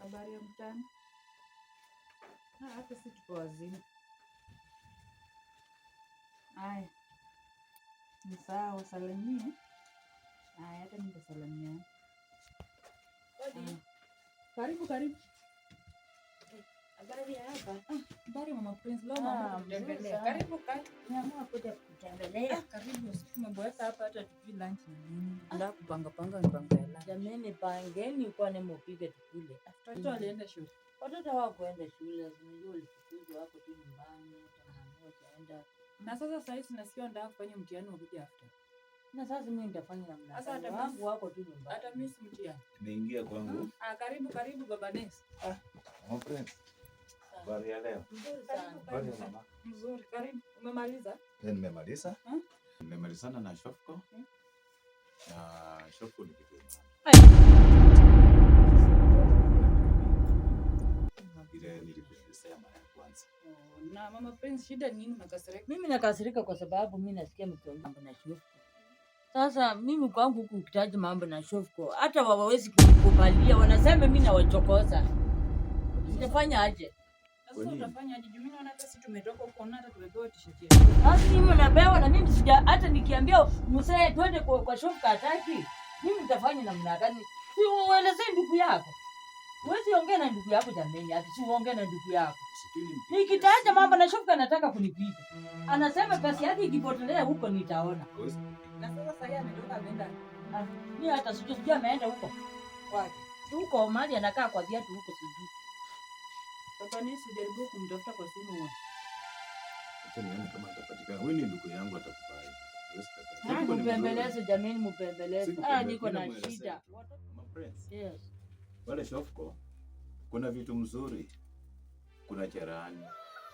Habari ya mchana. Hata si tuko wazima. Haya. Ni sawa, salimie. Haya, hata nitasalimia. Karibu. Habari ya hapa? Habari Mama Prince. Leo mama kutembelea. Karibu kati. Niamua kuja kutembelea. Karibu. Tumeboeka hapa hata tupige lunch na nini. Ndio kupanga mipango ya lunch. Jamani, pangeni kwa nini mpige tukule. Watoto walienda shule. Watoto hawakwenda shule, unajua ulifukuzwa wako tu nyumbani, utahamia kaenda. Na sasa hivi nasikia nataka kufanya mtihani wa kuja after. Na sasa mimi nitafanya namna gani? Sasa Wangu wako tu nyumbani. Hata mimi si mtihani. Nimeingia kwangu. Karibu baba Ness. Mama Prince. Habari ya leo? Nzuri sana. Habari mama. Mzuri, karibu. Umemaliza? Nimemaliza. Nimemalizana na Shofko. Na Shofko ni kitu ile nilikusema mara ya kwanza. Na Mama Prince, shida nini unakasirika? Mimi nakasirika kwa sababu mimi nasikia mkiongea mambo na Shofko. Sasa mimi kwangu kukitaji mambo na Shofko, hata hawawezi kunikubalia, wanasema mimi nawachokoza. Nitafanya aje? Sasa utafanya aje? Mimi naona hata sisi tumetoka huko na hata tumepewa t-shirt yetu. Sasa mimi napewa na mimi sija hata nikiambia msee twende kwa Shofko hataki. Mimi nitafanya namna gani? Si uelezee ndugu yako. Huwezi ongea na ndugu yako jamani, ati si uongee na ndugu yako. Nikitaja mambo na Shofko anataka kunipiga. Anasema pesa yake ikipotelea huko nitaona. Na sasa yeye ametoka ameenda. Mimi hata sijui ameenda huko. Wapi? Huko mali anakaa kwa viatu huko sijui. Baba Ness, jaribu kumtafuta kwa simu wewe. Acha nione kama atapatikana. Wewe ni ndugu yangu atakufai. Mpembeleze jamani, mpembeleze. Niko na shida. Mama Prince. Yes. Wale Shofko kuna vitu mzuri. Kuna cherehani.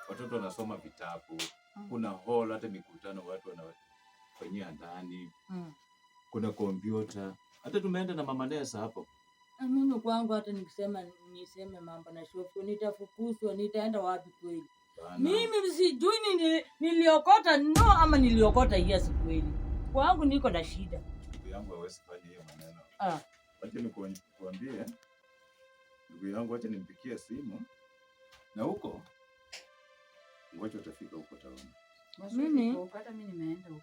Watoto wanasoma vitabu. Kuna hall, hata mikutano watu wanafanyia ndani. Kuna kompyuta. Hata tumeenda na Mama Ness hapo. Mimi kwangu hata niseme mambo na Shofko nitafukuzwa, nitaenda wapi kweli? Mimi sijui niliokota ama niliokota yes kweli. Kwangu niko na shida. Ndugu yangu hawezi fanya hiyo maneno. Wacha nikuambie. Ndugu yangu wacha nimpikie simu. Na huko ngoja utafika huko taoni. Mimi hata mimi nimeenda huko.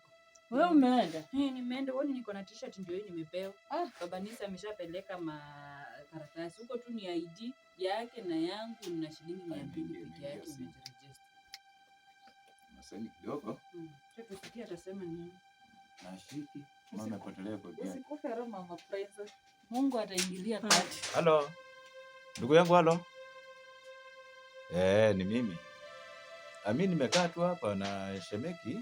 Wewe umeenda? Nimeenda. Wewe niko na t-shirt ndio hii nimepewa. Baba Ness ameshapeleka makaratasi. Huko tu ni ID yake na yangu na shilingi 200 pekee yake umejiregister. Nasema kidogo. Tusikie atasema nini. Na shiki. Mama apotelea kwa gani? Usikufe roho Mama Prince. Mungu ataingilia kati. Halo. Ndugu yangu halo. Ni mimi. Mimi nimekaa tu hapa na Shemeki.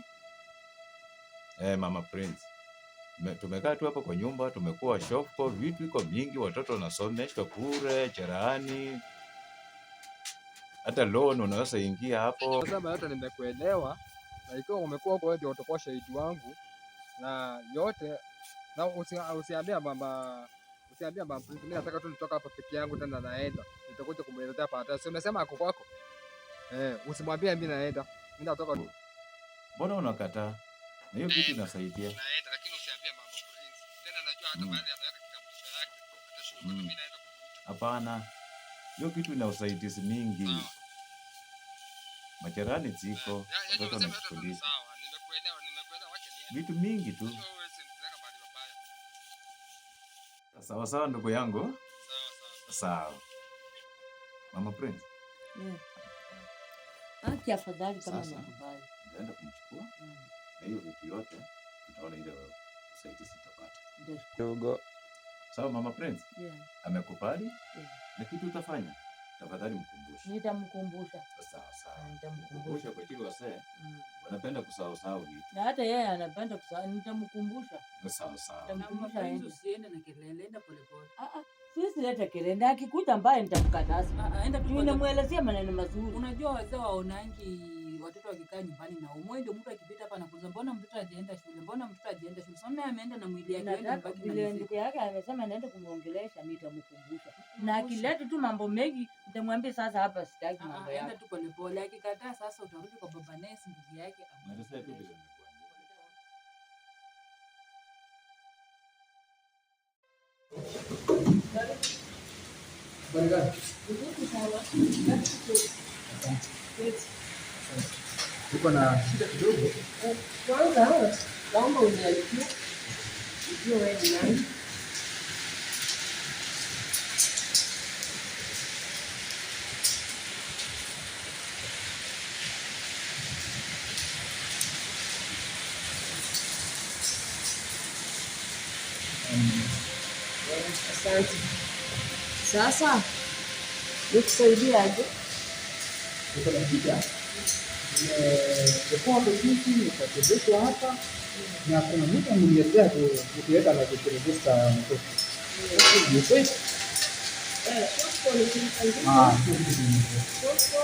Mama Prince. Tumekaa tu hapa kwa nyumba, tumekuwa Shofko, vitu iko mingi, watoto wanasomeshwa kule, cherehani. Hata loan unaweza ingia hapo. Sasa yote nimekuelewa. Na ikiwa umekuwa huko ndio utakuwa shahidi wangu. Na yote na usiambia mama Prince, mimi nataka tu nitoka hapa peke yangu tena naenda. Nitakuja kumwelezea baadaye. Si umesema ako kwako? Usimwambie mimi naenda. Mimi natoka tu. Mbona unakataa? Na hiyo kitu inasaidia. Naenda lakini usiambie mama Prince. Tena najua hata baada ya ataweka kitambulisho yake. Atashuhudia mimi naenda kukuta. Hapana. Hiyo kitu ina usaidizi mingi. Macherani ziko, watoto wanafundishwa. Nimekuelewa, wacha niende. Vitu mingi tu. Sawa ndugu yangu. Sawa. Mama Prince. Aki afadhali kama nakubali. Nitaenda kumchukua. Na hiyo vitu yote tutaona ile usaidizi tutapata. Dogo. Sawa Mama Prince? Amekubali? Na kitu utafanya? Tafadhali mkumbushe. Nitamkumbusha. Sawa. Nitamkumbusha kwa kile wasee. Wanapenda kusahau vitu. Na hata yeye anapenda kusahau, nitamkumbusha. Sawa. Nitamkumbusha aende. Usiende na kelele, enda polepole. Sisi leta kelele, akikuja mbaya nitamkataza. Aenda tu. Nimemuelezea maneno mazuri. Unajua wazee waonangi watoto wakikaa nyumbani na umwe ndio mtu akipita hapa anakuuliza mbona mtoto hajaenda shule? Sasa ameenda na mwili yake ndio mbaki na vile ndugu yake amesema naenda kumuongelesha, nitamkumbusha. Na akileta tu mambo mengi nitamwambia sasa hapa sitaki mambo yako. Aenda tu polepole, akikataa sasa utarudi kwa Baba Ness ndugu yake. Uko na shida kidogo. Kwanza naomba unialike ujue wewe ni nani. Asante. Sasa nikusaidiaje? Uko na shida. Nimekuwa mjini nikatembeshwa hapa na kuna mtu ameniletea kuweka na kuregister mtoto. Ni kweli? Soko ni kimsingi. Soko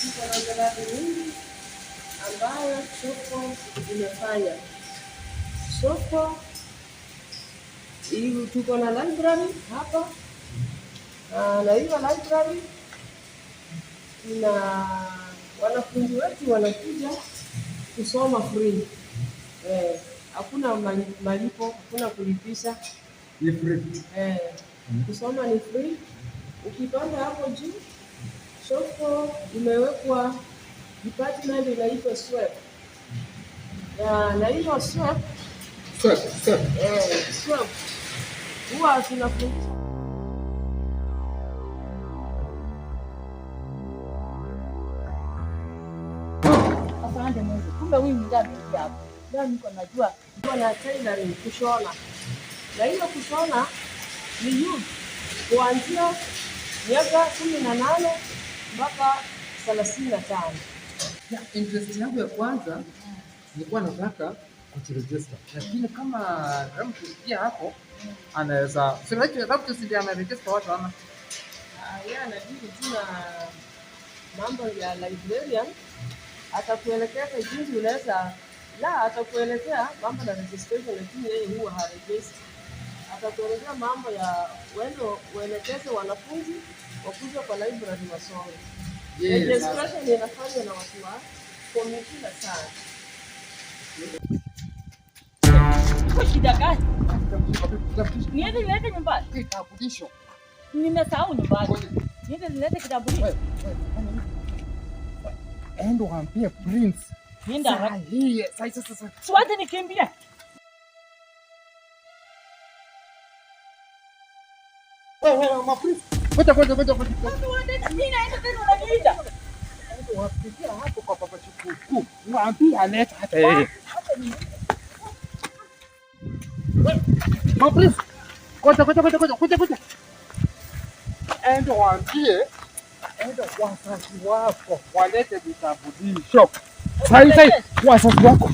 iko na miradi mingi ambayo soko imefanya. Soko hii tuko na library hapa. Na hiyo library ina wanafunzi wetu wanakuja kusoma free. Hakuna malipo, hakuna kulipisha. Ni free. Kusoma ni free. Ukipanda hapo juu, soko imewekwa department inaitwa SWEP. Na hiyo SWEP huwa tunafundisha Mungu. Kumbe huyu mjane hapo. Leo niko najua na tailoring kushona. Na hiyo kushona ni youth kuanzia miaka 18 mpaka 35. Na interest yangu ya kwanza nilikuwa nataka kujiregister. Lakini kama mtu pia hapo anaweza sema labda ndio anaregister watu ama Yeye anadili tu na mambo ya librarian. Atakuelekeza jinsi unaweza atakuelekea mambo na registration, lakini yeye huwa haregister. Atakuelekea mambo ya uelekeze wanafunzi wakuja kwa library wasome. Registration inafanywa na watu wa committee na sana. kwa shida gani? Niende nyumbani. kitambulisho. Nimesahau nyumbani. Niende nilete kitambulisho. Endo waambie Prince. Nienda haraka. Hii sasa. Siwache nikimbie. Wewe Prince. Ngoja. Mimi naenda tena unaniita. Endo wapitia hapo kwa baba Chuku. Waambie aleta hata yeye. Prince. Ngoja. Endo waambie wazazi wako walete vitambulisho. Sasa wazazi wako.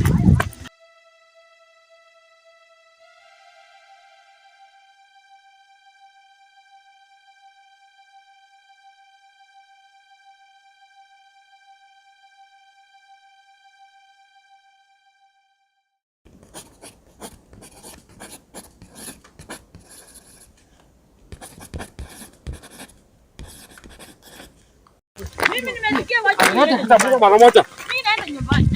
Mimi nimesikia wacha. Alete kitambulisho mara moja. Mimi naenda nyumbani.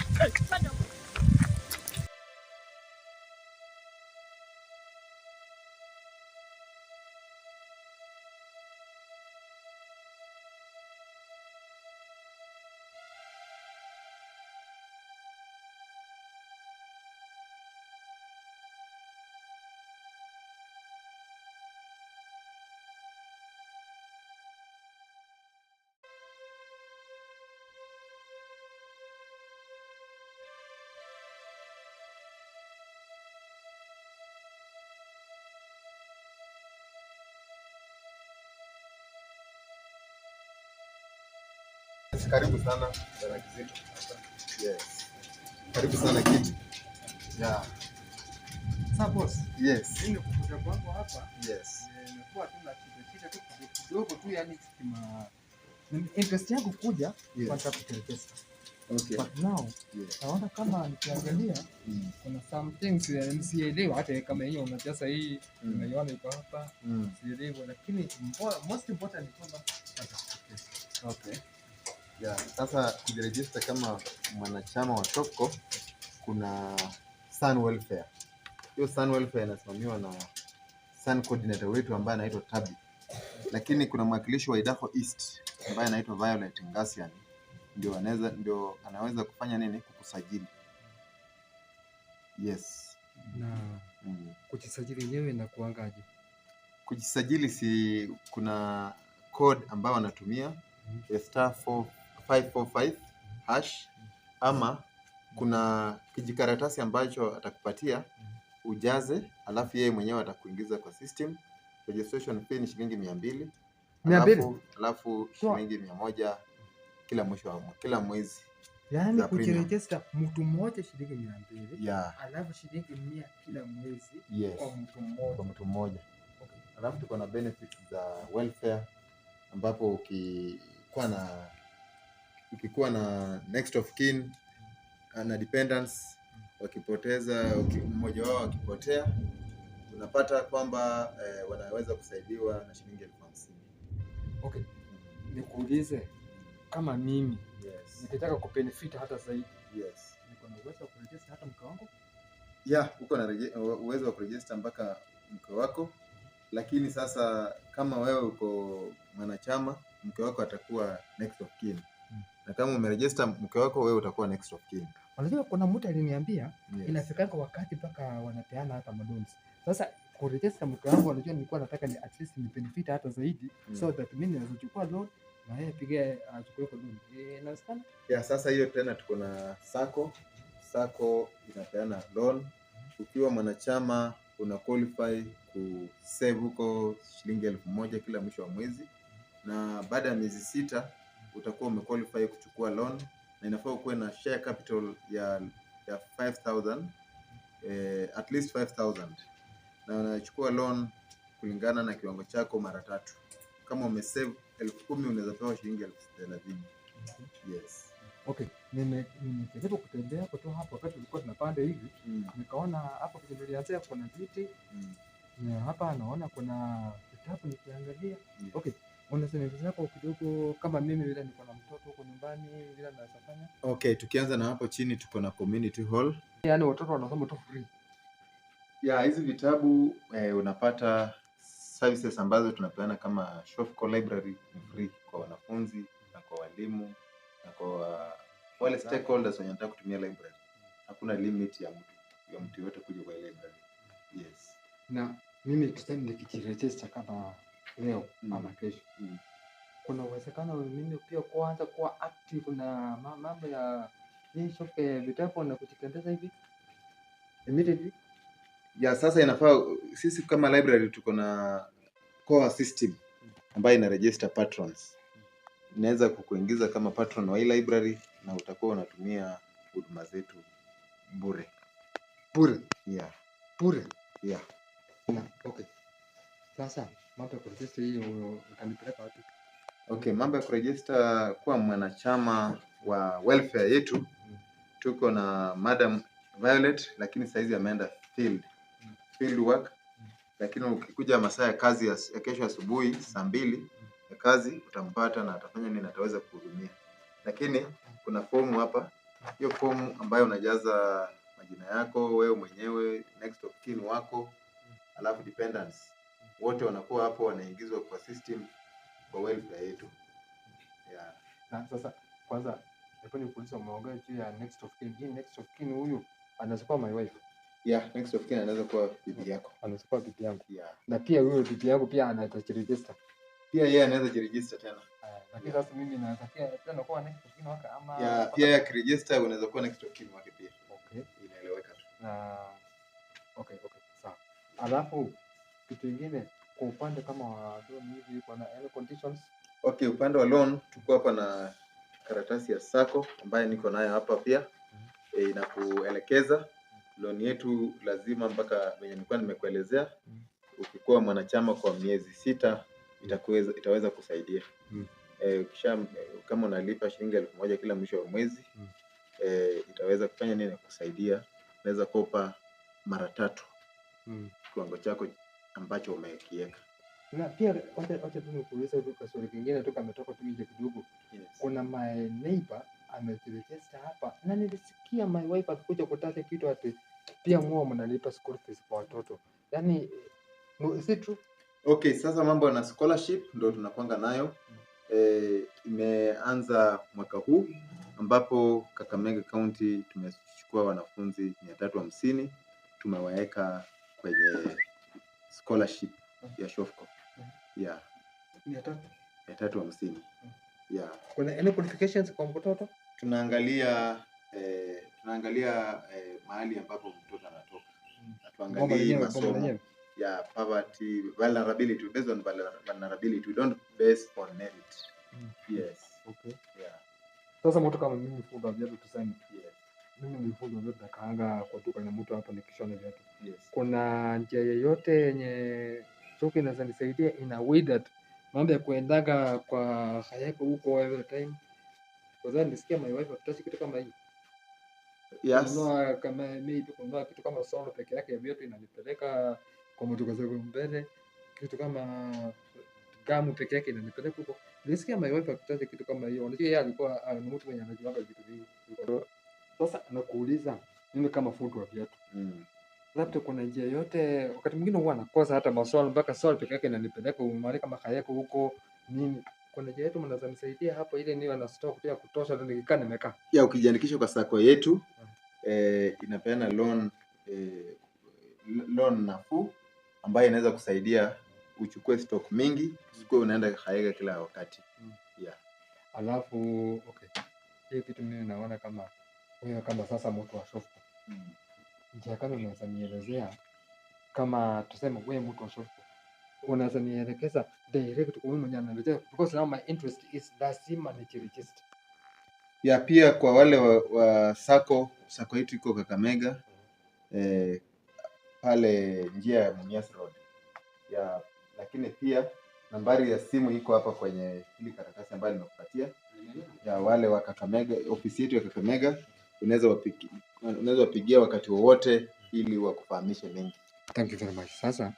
Karibu sana Bwana Kizito. Yes. Karibu sana Kiti. Yeah. Sasa boss. Yes. Mimi kukuja kwangu hapa. Yes. Nimekuwa tu na shida tu kidogo tu, yani interest yangu kuja kwanza kutelekeza. Okay. But now, naona kama nikiangalia kuna some things nisielewa, hata kama hiyo unajaza hii unaiona iko hapa sielewi, lakini most important ni kwamba okay. Yeah, sasa kujiregister kama mwanachama wa SOCCO kuna Sun Welfare. Hiyo Sun Welfare inasimamiwa na Sun coordinator wetu ambaye anaitwa Tabi. lakini kuna mwakilishi wa Idaho East ambaye anaitwa Violet Ngasian ndio anaweza kufanya nini, kukusajili. Yes. Na kujisajili yenyewe na kuangaje? Kujisajili si kuna code ambayo wanatumia *545# ama kuna kijikaratasi ambacho atakupatia ujaze, alafu yeye mwenyewe atakuingiza kwa system. Registration fee ni shilingi 200. Alafu shilingi 100 kila mwezi. Yaani kujiregister mtu mmoja shilingi 200. Yeah. Alafu shilingi 100 kila mwezi. Yes. Kwa mtu mmoja. Okay. Alafu tuko na benefits za welfare ambapo ukikuwa na next of kin na dependents wakipoteza, mmoja wao akipotea, unapata kwamba wanaweza kusaidiwa na shilingi 50,000. Okay. Nikuulize kama mimi nikitaka kubenefit hata zaidi. Yes. Niko na uwezo wa kuregister hata mke wangu? Yeah, uko na uwezo wa kuregister mpaka mke wako, lakini sasa kama wewe uko mwanachama, mke wako atakuwa next of kin. Na kama umeregister mke wako, wewe utakuwa next of kin. Unajua kuna mtu aliniambia inafika wakati mpaka wanapeana hata loans. Sasa kuregister mke wangu, unajua nilikuwa nataka ni at least ni benefit hata zaidi, so that mimi naweza loan na yeye pige achukue loan. Inasikana? Yeah, sasa hiyo tena tuko na Sacco inapeana loan. Ukiwa mwanachama una qualify ku save huko shilingi 1,000 kila mwisho wa mwezi, na baada ya miezi 6 utakuwa umequalify kuchukua loan, na inafaa kuwe na share capital ya 5,000, at least 5,000, na unachukua loan kulingana na kiwango chako mara 3. Kama umesave 10,000 unaweza pewa shilingi 30,000. Yes. Okay, nimejaribu kutembea kutoka hapo wakati tulikuwa tunapanda hivi, nikaona hapo kujilianzia kuna viti, na hapa naona kuna vitabu nikiangalia. Okay, unasema hapo kidogo kama mimi vile niko na mtoto huko nyumbani vile naweza. Okay, tukianza na hapo chini tuko na community hall. Yaani watoto wanasoma tu free. Yeah, hizi vitabu unapata services ambazo tunapeana kama Shofco Library ni free kwa wanafunzi na kwa walimu na kwa wale stakeholders wenye wanataka kutumia library. Hakuna limit ya mtu yote kuja kwa library. Yes. Na mimi tuseme nikijiregister kama leo ama kesho, kuna uwezekano mimi pia kuanza kuwa active na mambo ya hii shop vitabu na kujitembeza hivi immediately? Ya sasa inafaa sisi kama library tuko na core system ambayo ina register patrons. Inaweza kukuingiza kama patron wa hii library na utakuwa unatumia huduma zetu bure. Bure? Yeah. Bure? Yeah. Okay. Sasa mambo ya kuregister hii utanipeleka wapi? Okay, mambo ya kuregister kuwa mwanachama wa welfare yetu, tuko na Madam Violet, lakini saizi ameenda field work, lakini ukikuja masaa ya kazi ya kesho asubuhi saa 2 ya kazi utampata na atafanya nini, ataweza kuhudumia. Lakini kuna fomu hapa, hiyo fomu ambayo unajaza majina yako wewe mwenyewe, next of kin wako, alafu dependents wote wanakuwa hapo, wanaingizwa kwa system kwa welfare yetu. Yeah. Na sasa kwanza hapo ni polisi wameongea juu ya next of kin. Hii next of kin huyu anaweza kuwa my wife. Yeah, next of kin anaweza kuwa bibi yako. Anaweza kuwa bibi yangu. Yeah. Na pia huyo bibi yangu pia anaweza kuregister. Pia yeye anaweza kuregister tena. Lakini sasa mimi naweza tena kuwa next of kin wake ama yeah, pia ya kuregister unaweza kuwa next of kin wake pia. Okay. Inaeleweka tu. Na okay, sawa. Alafu kitu kingine kwa upande kama wa loan hivi kuna any conditions? Okay, upande wa loan tuko hapa na karatasi ya Sacco ambayo niko nayo hapa pia. Inakuelekeza loan yetu lazima mpaka venye nilikuwa nimekuelezea. Ukikuwa mwanachama kwa miezi 6 itaweza kusaidia. Kisha kama unalipa shilingi 1,000 kila mwisho wa mwezi, itaweza kufanya nini kusaidia? Unaweza kopa mara 3 kiwango chako ambacho umekiweka. Na pia wacha tu nikuulize hivi kwa swali kingine tu kama toka tu nje kidogo. Yes. Kuna my neighbor ameregister hapa na nilisikia my wife akikuja kutaja kitu ati pia mwa mnalipa school fees kwa watoto. Yaani is it true? Okay, sasa mambo na scholarship ndo tunakwanga nayo. Imeanza mwaka huu ambapo Kakamega County tumechukua wanafunzi 350 tumewaweka kwenye scholarship ya Shofco. Yeah. 350. Yeah. Kuna any qualifications kwa mtoto? Tunaangalia mahali ambapo mtoto anatoka. Tuangalie masomo ya poverty, vulnerability, based on vulnerability. We don't base on merit. Yes. Okay. Yeah. Sasa mtu kama mimi mfuga viatu tuseme. Yes. Mimi mfuga viatu nakaanga kwa duka na mtu hapa nikishona viatu. Yes. Kuna njia yoyote yenye Shofco inaweza nisaidia in a way that mambo ya kuendaga kwa hayako huko every time? Kwa sababu nisikia my wife atatachi kitu kama hiyo. Yes. Kununua kama maybe kununua kitu kama solo peke yake ya viatu inanipeleka kwa mtu kaza mbele, kitu kama gamu peke yake inanipeleka huko. Nisikia my wife akitaja kitu kama hiyo. Unajua yeye alikuwa ni mtu mwenye anajua vitu vingi. Sasa nakuuliza mimi kama fundi wa viatu. Labda kuna njia yote, wakati mwingine huwa nakosa hata maswali mpaka swali peke yake inanipeleka mahali kama hayako huko nini. Kuna njia yetu mnaweza nisaidia hapo ili niwe na stock ya kutosha ndio nikikaa nimekaa. Ya ukijiandikisha kwa sako yetu inapeana loan nafuu ambayo inaweza kusaidia uchukue stock mingi, usikuwe unaenda hayega kila wakati. Yeah. Alafu okay. Hiyo kitu mimi naona kama wewe kama sasa mtu wa Shofco. Njia kama unaweza nielezea kama tuseme wewe mtu wa Shofco. Unaweza nielekeza direct kwa mimi mwenyewe ananiletea because now my interest is lazima nijiregister. Ya pia kwa wale wa sako yetu iko Kakamega pale njia ya Mumias Road. Ya lakini pia nambari ya simu iko hapa kwenye hili karatasi ambayo nimekupatia. Ya wale wa Kakamega, ofisi yetu ya Kakamega unaweza wapigia wakati wowote ili wakufahamishe mengi. Thank you very much. Sasa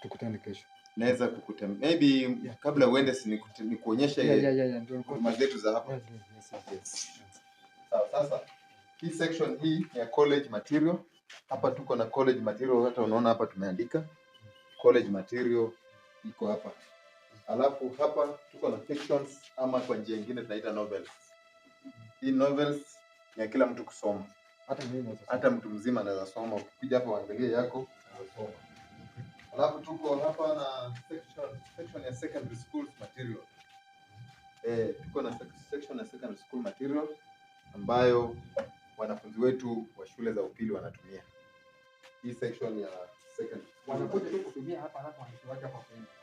tukutane kesho. Naweza kukutana maybe kabla uende nikuonyeshe huduma zetu za hapa. Yes. Sasa hii section hii ya college material. Hapa tuko na college material, hata unaona hapa tumeandika college material iko hapa. Alafu hapa tuko na sections ama kwa njia nyingine tunaita novels. Hii novels ni ya kila mtu kusoma. Hata mtu mzima anaweza soma. Ukija hapa uangalie yako unasoma. Alafu tuko hapa na section ya secondary school material. Tuko na section ya secondary school material ambayo wanafunzi wetu wa shule za upili wanatumia. Hii section ya secondary wanakuja tu kutumia hapa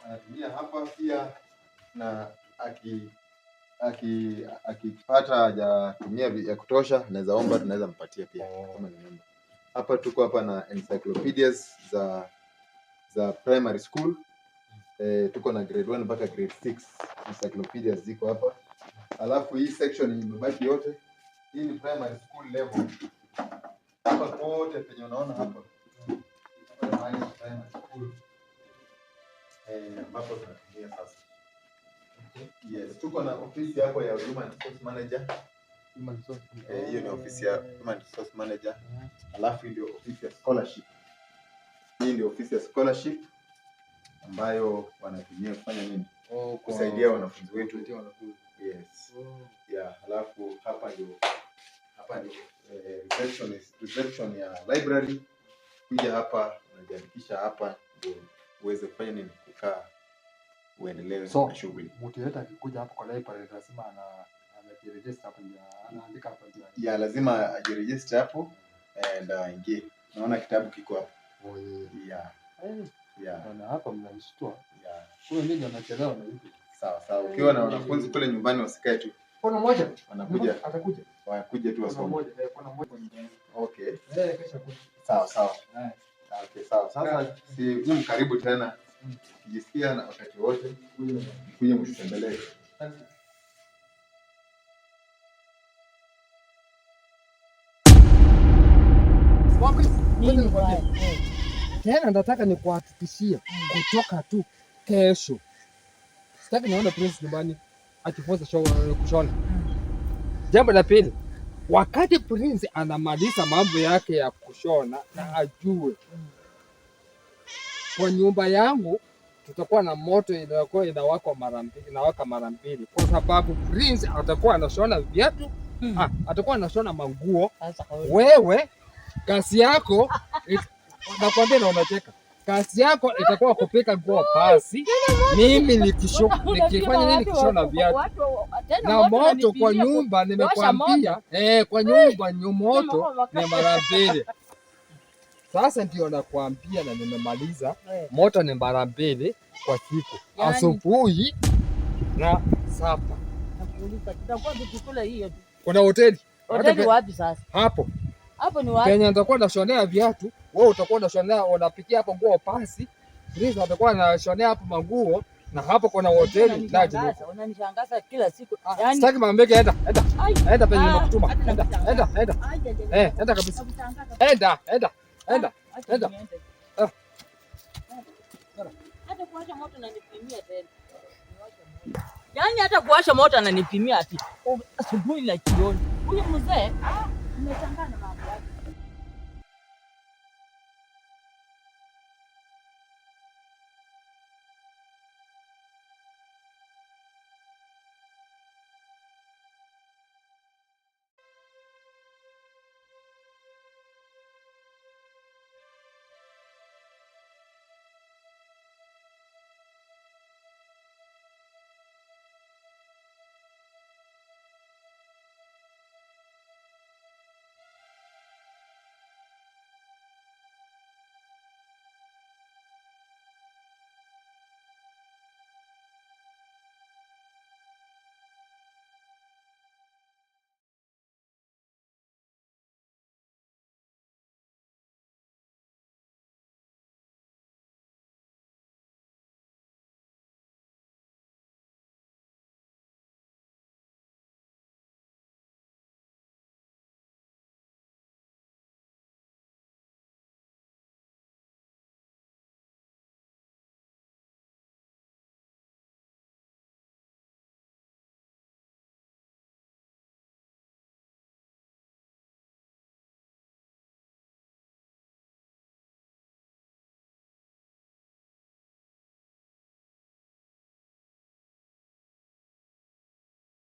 wanatumia hapa pia, na akipata hajatumia ya kutosha anaweza omba, tunaweza mpatia pia kama ni namba. Hapa tuko hapa na encyclopedias za primary school. Tuko na grade 1 mpaka grade 6 encyclopedias ziko hapa. Alafu hii section imebaki yote. Hii ni primary school level. Hapa kote penye unaona hapa. Primary school. Ambapo tunatumia sasa. Yes, tuko na ofisi hapo ya human resource manager. Hiyo ni ofisi ya human resource manager. Alafu ndio ofisi ya scholarship. Hii ndio ofisi ya scholarship ambayo wanatumia kufanya nini? Kusaidia wanafunzi wetu. Yes. Yeah, alafu hapa ndio reception ya library. Kuja hapa unajiandikisha hapa ndio uweze kufanya nini? Kukaa uendelee na shughuli. Mtu yote akikuja hapo kwa library lazima anajiregister hapo, anaandika hapo. Ya lazima ajiregister hapo and aingie. Naona kitabu kiko hapo. Yeah. Yeah. Na hapa mnanishtua. Yeah. Kwa nini anachelewa na hivi? Sawa. Ukiwa na wanafunzi kule nyumbani wasikae tu. Kuna mmoja wanakuja. Atakuja. Wanakuja tu wasome. Kuna mmoja nyumbani. Okay. Kesho kuja. Sawa. Okay, sawa. Sasa si karibu tena. Ukijisikia na wakati wote kuja mshitembelee. Tena nataka nikuhakikishie kutoka tu kesho. Sitaki naona Prince nyumbani akifunza kushona. Jambo la pili, wakati Prince anamaliza mambo yake ya kushona na ajue kwa nyumba yangu tutakuwa na moto inakuwa inawaka mara mbili, kwa sababu Prince atakuwa anashona viatu, atakuwa anashona manguo. Wewe kazi yako nakwambia, na unacheka, kazi yako itakuwa kupika nguo pasi, mimi nikifanya nini? Kishona viatu. Na moto kwa nyumba nimekwambia, kwa nyumba moto ni mara mbili. Sasa ndio nakwambia na nimemaliza. Moto ni mara mbili kwa siku, asubuhi na sapa. Nakuuliza tutakuwa tukikula hiyo tu. Kuna hoteli. Hoteli wapi sasa? Hapo. Hapo ni wapi? Kenya nitakuwa nashonea viatu, wewe utakuwa unashonea, unapikia hapo nguo pasi. Please atakuwa anashonea hapo manguo, na hapo kuna hoteli ndaje. Unanishangaza kila siku. Yaani sitaki mameke, enda penye nakutuma. Enda. Enda kabisa. Enda. Hata kuwasha moto ananipimia tena. Yaani hata kuwasha moto ananipimia ati asubuhi na jioni. Huyu mzee umechanganya mambo.